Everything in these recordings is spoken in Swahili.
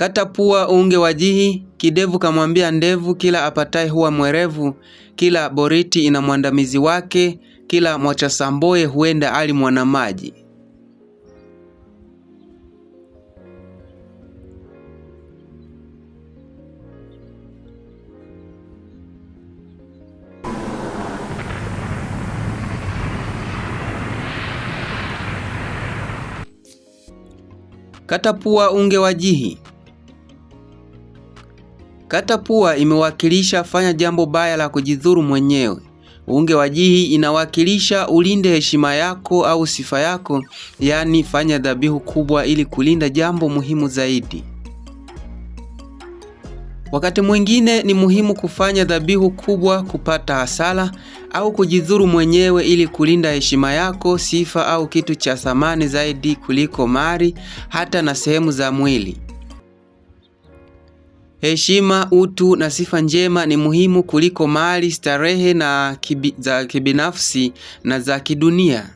Kata pua unge wajihi, kidevu kamwambia ndevu, kila apataye huwa mwerevu, kila boriti ina mwandamizi wake, kila mwacha samboye huenda ali mwanamaji. Kata pua unge wajihi. Kata pua imewakilisha fanya jambo baya la kujidhuru mwenyewe. Unge wajihi inawakilisha ulinde heshima yako au sifa yako, yani fanya dhabihu kubwa ili kulinda jambo muhimu zaidi. Wakati mwingine ni muhimu kufanya dhabihu kubwa kupata hasara au kujidhuru mwenyewe ili kulinda heshima yako, sifa au kitu cha thamani zaidi kuliko mali, hata na sehemu za mwili. Heshima, utu na sifa njema ni muhimu kuliko mali, starehe na za kibinafsi na za kidunia.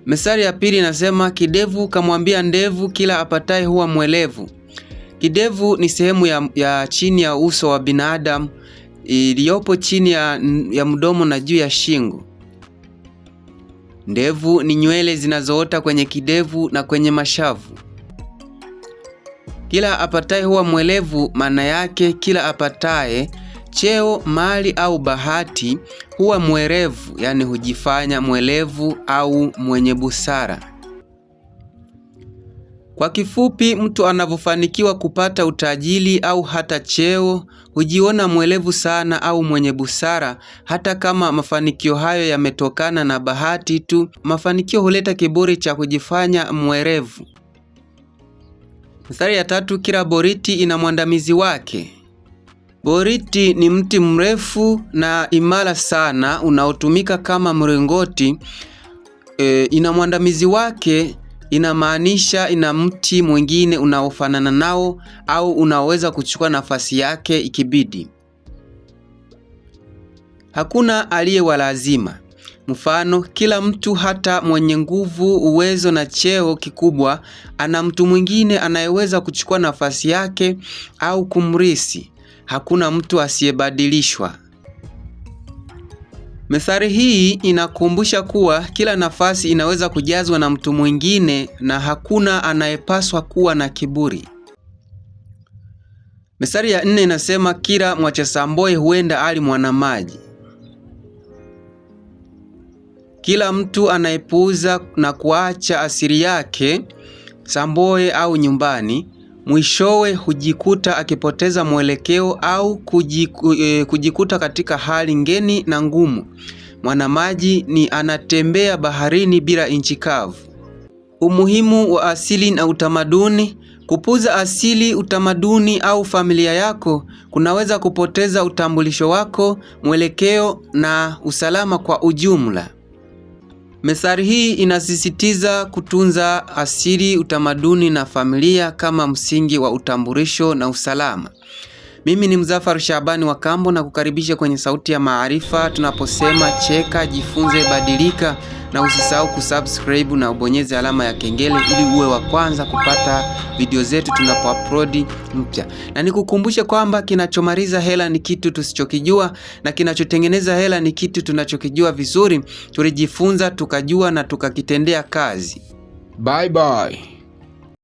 Methali ya pili inasema kidevu kamwambia ndevu, kila apataye huwa mwelevu. Kidevu ni sehemu ya chini ya uso wa binadamu iliyopo chini ya mdomo na juu ya shingo. Ndevu ni nywele zinazoota kwenye kidevu na kwenye mashavu. Kila apataye huwa mwelevu, maana yake kila apataye cheo, mali au bahati huwa mwerevu, yani hujifanya mwelevu au mwenye busara. Kwa kifupi, mtu anavyofanikiwa kupata utajiri au hata cheo hujiona mwelevu sana au mwenye busara, hata kama mafanikio hayo yametokana na bahati tu. Mafanikio huleta kiburi cha kujifanya mwerevu. Mstari ya tatu, kila boriti ina mwandamizi wake. Boriti ni mti mrefu na imara sana unaotumika kama mlingoti. Ina mwandamizi wake inamaanisha ina mti mwingine unaofanana nao au unaweza kuchukua nafasi yake ikibidi. Hakuna aliye wa lazima. Mfano, kila mtu hata mwenye nguvu, uwezo na cheo kikubwa ana mtu mwingine anayeweza kuchukua nafasi yake au kumrisi. Hakuna mtu asiyebadilishwa. Methali hii inakumbusha kuwa kila nafasi inaweza kujazwa na mtu mwingine na hakuna anayepaswa kuwa na kiburi. Methali ya 4 inasema kila mwacha samboye huenda ali mwanamaji. Kila mtu anayepuuza na kuacha asili yake, samboye au nyumbani, mwishowe hujikuta akipoteza mwelekeo au kujikuta katika hali ngeni na ngumu. Mwanamaji ni anatembea baharini bila nchi kavu. Umuhimu wa asili na utamaduni. Kupuuza asili, utamaduni au familia yako kunaweza kupoteza utambulisho wako, mwelekeo na usalama kwa ujumla. Methali hii inasisitiza kutunza asili, utamaduni na familia kama msingi wa utambulisho na usalama. Mimi ni Mzafar Shabani wa Kambo na kukaribisha kwenye Sauti ya Maarifa, tunaposema cheka, jifunze, badilika, na usisahau kusubscribe na ubonyeze alama ya kengele ili uwe wa kwanza kupata video zetu tunapoupload mpya. Na nikukumbushe kwamba kinachomaliza hela ni kitu tusichokijua na kinachotengeneza hela ni kitu tunachokijua vizuri. Tulijifunza, tukajua na tukakitendea kazi. Bye bye.